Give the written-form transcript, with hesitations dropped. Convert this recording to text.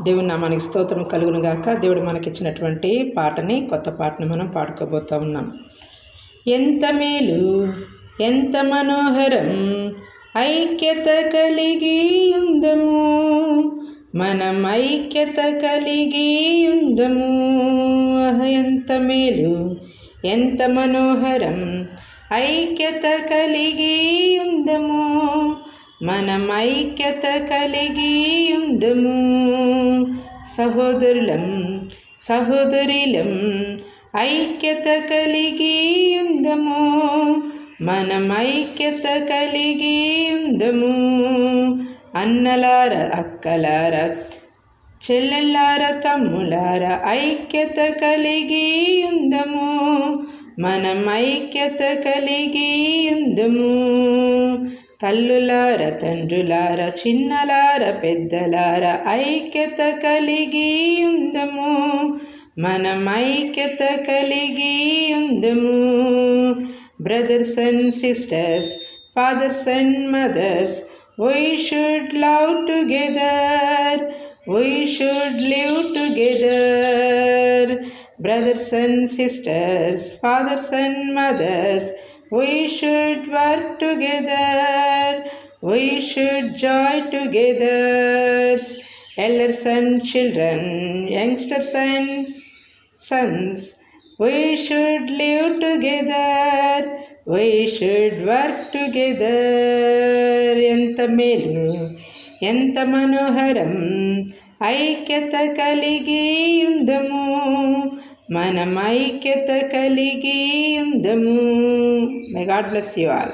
దేవుని నామానికి స్తోత్రం కలుగును గాక. దేవుడు మనకిచ్చినటువంటి పాటని, కొత్త పాటని మనం పాడుకోబోతూ ఉన్నాం. ఎంత మేలు ఎంత మనోహరం ఐక్యత కలిగి ఉందము, మనం ఐక్యత కలిగి ఉందము. ఎంత మేలు ఎంత మనోహరం ఐక్యత కలిగి ఉందము, మనం ఐక్యత కలిగి ఉందము. సహోదరులం సహోదరులం ఐక్యత కలిగి ఉందము, మనం ఐక్యత కలిగి ఉందము. అన్నలార అక్కలార చెల్లెల్లార తమ్ములార ఐక్యత కలిగి ఉందము, మనం ఐక్యత కలిగి ఉందము. తల్లులార తండ్రులార చిన్నలార పెద్దలార ఐక్యత కలిగి ఉందము, మనం ఐక్యత కలిగి ఉందము. Brothers and sisters, fathers and mothers, we should love together, we should live together. Brothers and sisters, fathers and mothers, we should work together, we should join together. Elders and children, youngsters and sons, we should live together, we should work together. ఎంత మేలు ఎంత మనోహరం ఐక్యత కలిగి ఉందము, మనం ఐక్యత కలిగి ఉందము. May God bless you all.